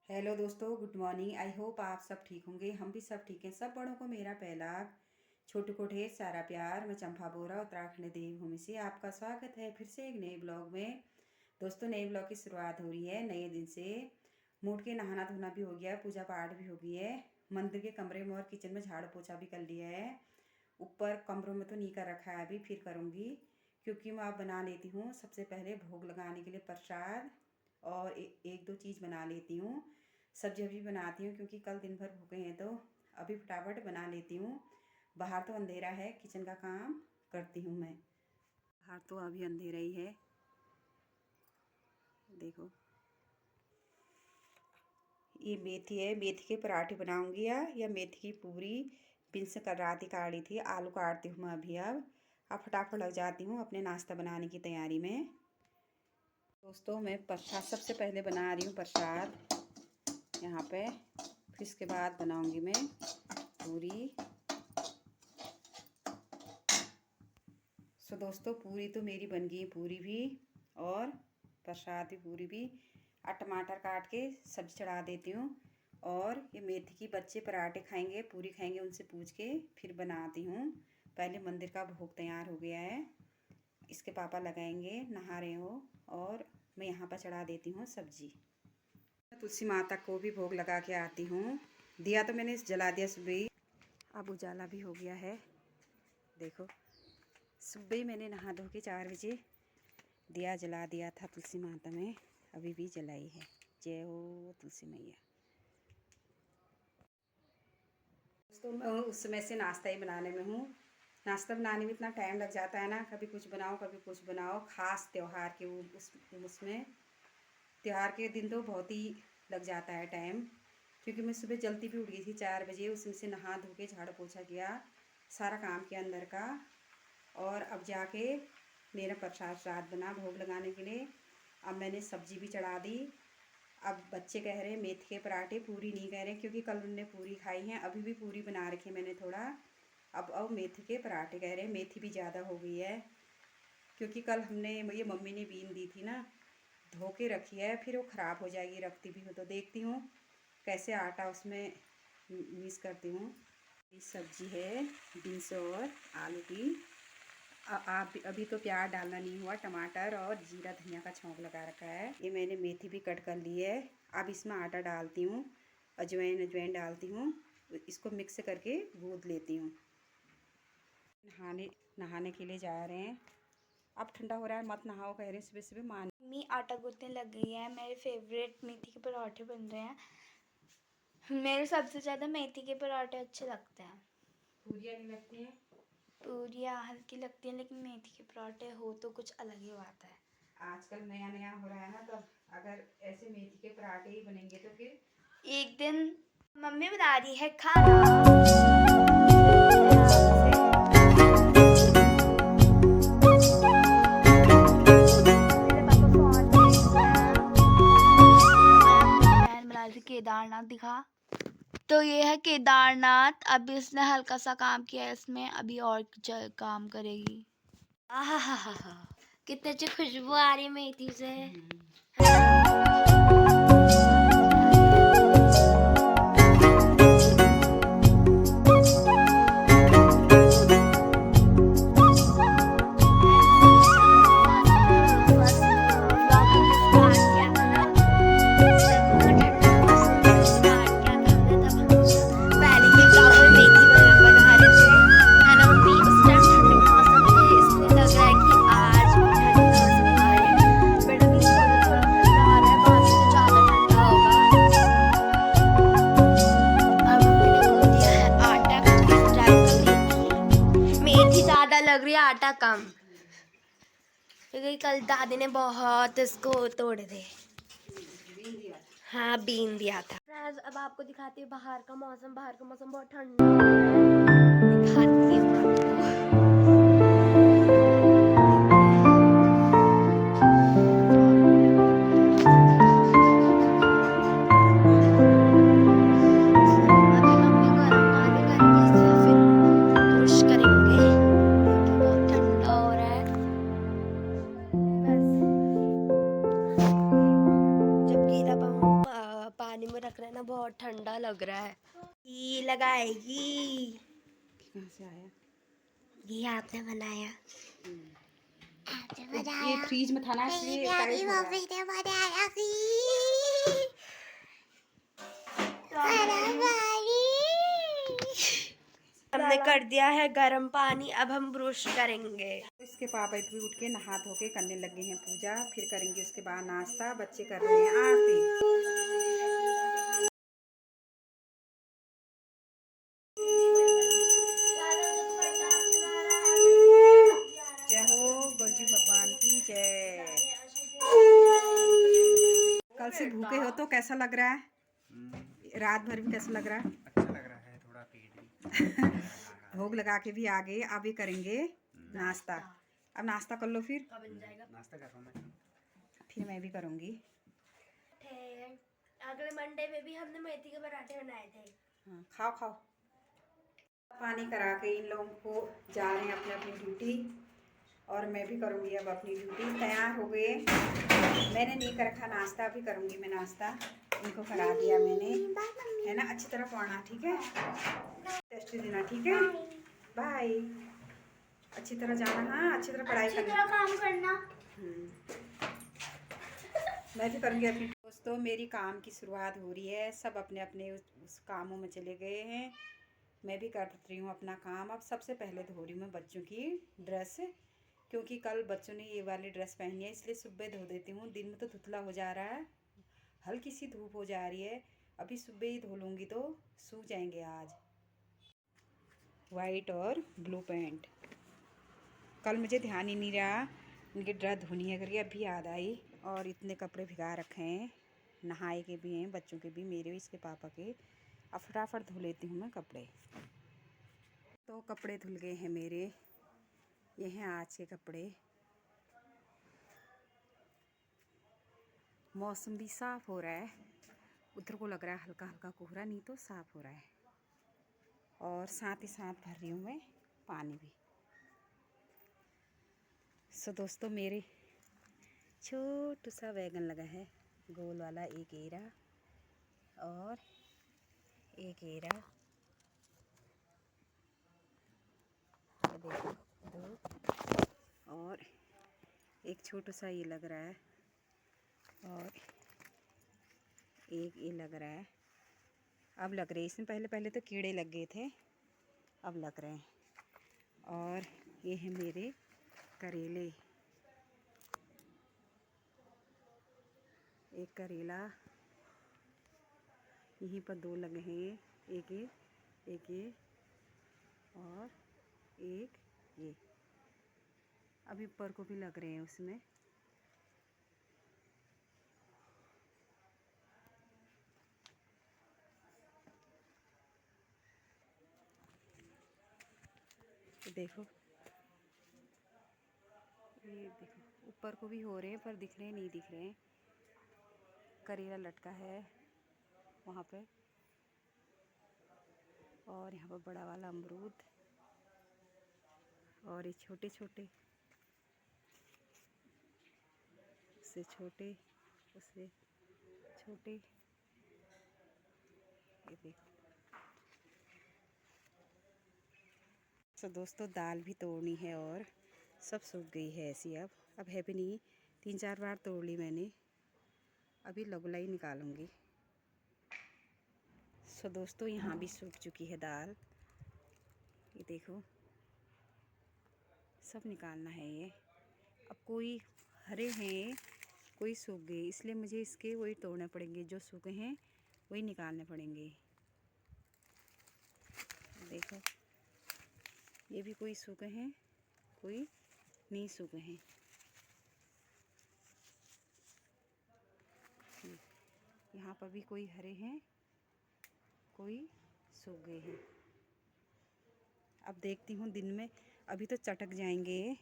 Hello दोस्तों, good morning. I hope आप सब ठीक होंगे। हम भी सब ठीक हैं। सब बड़ों को मेरा पहला छोटू को ढेर सारा प्यार। मैं चंपा बोरा उत्तराखंड देवभूमि से आपका स्वागत है फिर से एक नए ब्लॉग में। दोस्तों, नए ब्लॉग की शुरुआत हो रही है नए दिन से। मूड के नहाना धोना भी हो गया, पूजा पाठ भी हो गई है। मंदिर के कमरे में और किचन में झाड़ू पोछा भी कर लिया है। ऊपर कमरों में तो नहीं कर रखा है, अभी फिर करूँगी क्योंकि मैं आप बना लेती हूँ। सबसे पहले भोग लगाने के लिए प्रसाद और एक दो चीज़ बना लेती हूँ। सब्जी अभी बनाती हूँ क्योंकि कल दिन भर भूखे हैं, तो अभी फटाफट बना लेती हूँ। बाहर तो अंधेरा है, किचन का काम करती हूँ मैं। बाहर तो अभी अंधेरा ही है, देखो। ये मेथी है, मेथी के पराठे बनाऊंगी या मेथी की पूरी। बीन्स कल रात ही काटी थी, आलू काटती हूँ मैं अभी। अब फटाफट लग जाती हूँ अपने नाश्ता बनाने की तैयारी में। दोस्तों, मैं प्रसाद सबसे पहले बना रही हूँ प्रसाद यहाँ पे। फिर इसके बाद बनाऊंगी मैं पूरी। दोस्तों, पूरी तो मेरी बन गई, पूरी भी और प्रसाद भी, पूरी भी। और टमाटर काट के सब्जी चढ़ा देती हूँ। और ये मेथी की बच्चे पराठे खाएंगे, पूरी खाएंगे, उनसे पूछ के फिर बनाती हूँ। पहले मंदिर का भोग तैयार हो गया है, इसके पापा लगाएंगे, नहा रहे हो। और मैं यहाँ पर चढ़ा देती हूँ सब्जी। तुलसी माता को भी भोग लगा के आती हूँ। दिया तो मैंने जला दिया सुबह ही, अब उजाला भी हो गया है। देखो, सुबह ही मैंने नहा धो के 4 बजे दिया जला दिया था तुलसी माता में, अभी भी जलाई है। जय हो तुलसी मैया। दोस्तों, मैं उस समय से नाश्ता ही बनाने में हूँ। नाश्ता बनाने में इतना टाइम लग जाता है ना, कभी कुछ बनाओ कभी कुछ बनाओ। ख़ास त्यौहार के उसमें त्यौहार के दिन तो बहुत ही लग जाता है टाइम। क्योंकि मैं सुबह जल्दी भी उठ गई थी 4 बजे, उसमें से नहा धो के झाड़ू पोछा किया, सारा काम किया अंदर का। और अब जाके मेरा प्रसाद श्राद्ध बना भोग लगाने के लिए। अब मैंने सब्जी भी चढ़ा दी। अब बच्चे कह रहे हैं मेथी के पराठे, पूरी नहीं कह रहे क्योंकि कल उनने पूरी खाई हैं। अभी भी पूरी बना रखी है मैंने थोड़ा। अब मेथी के पराठे कह रहे हैं। मेथी भी ज़्यादा हो गई है क्योंकि कल हमने ये मम्मी ने बीन दी थी ना, धो के रखी है, फिर वो ख़राब हो जाएगी रखती भी हूँ तो। देखती हूँ कैसे आटा उसमें मिक्स करती हूँ। ये सब्जी है बीन्स और आलू की। आप अभी तो प्याज डालना नहीं हुआ, टमाटर और जीरा धनिया का छौंक लगा रखा है। ये मैंने मेथी भी कट कर ली है। अब इसमें आटा डालती हूँ, अजवाइन डालती हूँ, इसको मिक्स करके गूँथ लेती हूँ। नहाने नहाने के लिए जा रहे हैं। अब ठंडा हो रहा है, मत नहाओ कह रहे हैं सुबह सुबह। मान मम्मी आटा गूंथने लग गई है। मेरे फेवरेट मेथी के पराठे बन रहे हैं। मेरे सबसे ज़्यादा मेथी के पराठे अच्छे लगते हैं। पूरियाँ नहीं लगती हैं? पूरियाँ हल्की लगती हैं, लेकिन मेथी के पराठे हो तो कुछ अलग ही बात है। आजकल नया नया हो रहा है ना, तो अगर ऐसे मेथी के पराठे ही बनेंगे तो फिर एक दिन मम्मी बना रही है खाना। केदारनाथ दिखा, तो ये है केदारनाथ। अभी इसने हल्का सा काम किया है इसमें, अभी और काम करेगी। आहा हा हा हा, कितनी अच्छी खुशबू आ रही है मेथी से। लग रही है आटा कम, क्योंकि कल दादी ने बहुत इसको तोड़ दे। हाँ, बीन दिया था। अब आपको दिखाती हूँ बाहर का मौसम। बाहर का मौसम बहुत ठंडा दिखाती हूँ आपको। में रख रहे हैं ना, बहुत ठंडा लग रहा है। ये लगाएगी। कहाँ से आया? ये आपने बनाया। आपने ये बनाया। फ्रीज में था ना, मेरी इसलिए प्यारी टाइट हो रहा है। मम्मी ने बनाया थी। हमने कर दिया है गर्म पानी, अब हम ब्रश करेंगे। इसके पापा भी उठ के नहा धो के करने लगे हैं पूजा, फिर करेंगे उसके बाद नाश्ता। बच्चे कर रहे हैं आरती। जय हो गोलजी भगवान की जय। कल से भूखे हो तो कैसा लग रहा है? रात भर भी कैसा लग रहा है? अच्छा लग रहा है, थोड़ा पेट भी भोग लगा के भी आ गए। अब ये करेंगे नाश्ता। अब नाश्ता कर लो, फिर नाश्ता कर रहा हूँ मैं। फिर मैं भी करूँगी। अगले मंडे में भी हमने मेथी के पराठे बनाए थे। हाँ, खाओ खाओ। पानी करा के इन लोगों को जा रहे हैं अपनी अपनी ड्यूटी, और मैं भी करूँगी अब अपनी ड्यूटी। तैयार हो गए। मैंने नहीं कर रखा नाश्ता, अभी करूँगी मैं नाश्ता। इनको करा दिया मैंने, है ना। अच्छी तरह पढ़ना, ठीक है? टेस्ट देना, ठीक है? बाय। अच्छी तरह जाना, हाँ, अच्छी तरह पढ़ाई करना, काम करना। मैं भी करूँगी अपनी। दोस्तों, मेरी काम की शुरुआत हो रही है। सब अपने अपने उस कामों में चले गए हैं। मैं भी कर रही हूँ अपना काम। अब सबसे पहले धो रही हूँ मैं बच्चों की ड्रेस, क्योंकि कल बच्चों ने ये वाली ड्रेस पहनी है, इसलिए सुबह धो देती हूँ। दिन में तो धुतला हो जा रहा है, हल्की सी धूप हो जा रही है। अभी सुबह ही धो लूँगी तो सूख जाएंगे आज। वाइट और ब्लू पैंट। कल मुझे ध्यान ही नहीं रहा इनकी ड्रेस धोनी है करके, अभी याद आई। और इतने कपड़े भिगा रखे हैं, नहाए के भी हैं, बच्चों के भी, मेरे भी, इसके पापा के। अब फटाफट धो लेती हूँ मैं कपड़े। तो कपड़े धुल गए हैं मेरे। ये हैं आज के कपड़े। मौसम भी साफ़ हो रहा है। उधर को लग रहा है हल्का हल्का कोहरा, नहीं तो साफ़ हो रहा है। और साथ ही साथ भर रही हूँ मैं पानी भी। सो दोस्तों, मेरे छोटू सा बैगन लगा है, गोल वाला, एक एरा और एक एरा। देखो, दो, और एक छोटा सा ये लग रहा है, और एक ये लग रहा है। अब लग रहे हैं इसमें, पहले पहले तो कीड़े लग गए थे, अब लग रहे हैं। और ये है मेरे करेले, एक करेला यहीं पर, दो लगे हैं, एक ये, एक ये, और एक ये। अभी ऊपर को भी लग रहे हैं उसमें। तो देखो, ये देखो, ऊपर को भी हो रहे हैं, पर दिख रहे नहीं दिख रहे हैं। करेला लटका है वहाँ पे, और यहाँ पर बड़ा वाला अमरूद, और ये छोटे छोटे, उससे छोटे, उससे छोटे। ये देखो। तो दोस्तों, दाल भी तोड़नी है और सब सूख गई है ऐसी। अब है भी नहीं, 3-4 बार तोड़ ली मैंने, अभी लगुलाई निकालूंगी। सो दोस्तों, यहाँ भी सूख चुकी है दाल, ये देखो, सब निकालना है ये। अब कोई हरे हैं, कोई सूख गए, इसलिए मुझे इसके वही तोड़ने पड़ेंगे, जो सूखे हैं वही निकालने पड़ेंगे। देखो, ये भी कोई सूखे हैं, कोई नहीं सूखे हैं। यहाँ पर भी कोई हरे हैं, कोई सूख गए हैं। अब देखती हूँ दिन में, अभी तो चटक जाएंगे,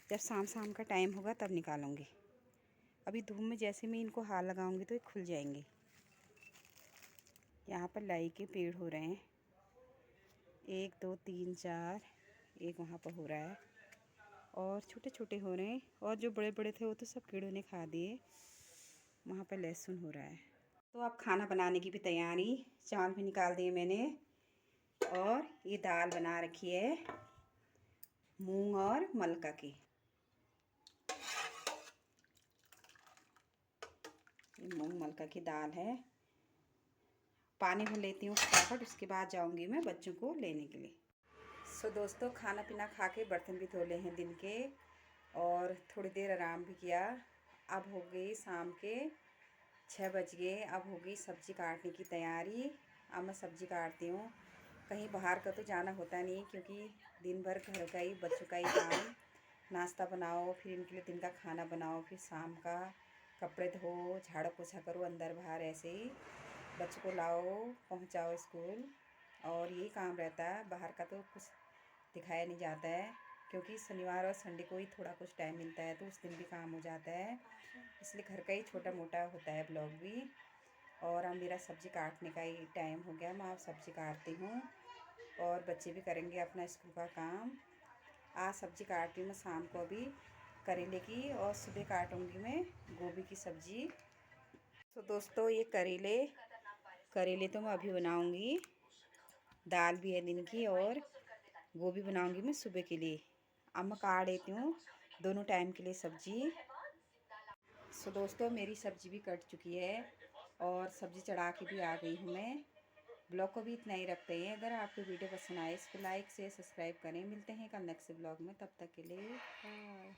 जब शाम शाम का टाइम होगा तब निकालूंगी। अभी धूप में जैसे मैं इनको हाथ लगाऊंगी तो ये खुल जाएंगे। यहाँ पर लाई के पेड़ हो रहे हैं, 1 2 3 4, एक वहाँ पर हो रहा है, और छोटे छोटे हो रहे हैं, और जो बड़े बड़े थे वो तो सब कीड़ों ने खा दिए। वहाँ पर लहसुन हो रहा है। तो अब खाना बनाने की भी तैयारी, चावल भी निकाल दिए मैंने और ये दाल बना रखी है मूंग और मलका की। ये मूंग मलका की दाल है। पानी भर लेती हूँ फटाफट, उसके बाद जाऊंगी मैं बच्चों को लेने के लिए। सो दोस्तों, खाना पीना खा के बर्तन भी धो ले हैं दिन के और थोड़ी देर आराम भी किया। अब हो गई शाम के 6 बज गए। अब हो गई सब्ज़ी काटने की तैयारी। अब मैं सब्ज़ी काटती हूँ। कहीं बाहर का तो जाना होता नहीं, क्योंकि दिन भर घर का ही बच्चों का ही काम, नाश्ता बनाओ, फिर इनके लिए दिन का खाना बनाओ, फिर शाम का कपड़े धो, झाड़ू पोछा करो, अंदर बाहर ऐसे ही बच्चों को लाओ पहुँचाओ स्कूल, और यही काम रहता है। बाहर का तो कुछ दिखाया नहीं जाता है, क्योंकि शनिवार और संडे को ही थोड़ा कुछ टाइम मिलता है, तो उस दिन भी काम हो जाता है। इसलिए घर का ही छोटा मोटा होता है ब्लॉग भी। और अब मेरा सब्ज़ी काटने का ही टाइम हो गया, मैं अब सब्ज़ी काटती हूँ और बच्चे भी करेंगे अपना स्कूल का काम। आज सब्ज़ी काट रही हूँ मैं शाम को अभी करेले की, और सुबह काटूँगी मैं गोभी की सब्ज़ी। तो दोस्तों, ये करेले तो मैं अभी बनाऊँगी, दाल भी है दिन की और गोभी बनाऊँगी मैं सुबह के लिए। अब मैं काट देती हूँ दोनों टाइम के लिए सब्ज़ी। सो दोस्तों, मेरी सब्ज़ी भी कट चुकी है और सब्ज़ी चढ़ा के भी आ गई हूँ मैं। ब्लॉग को भी इतना ही रखते हैं। अगर आपको वीडियो पसंद आए इसको लाइक से सब्सक्राइब करें। मिलते हैं कल नेक्स्ट ब्लॉग में, तब तक के लिए बाय।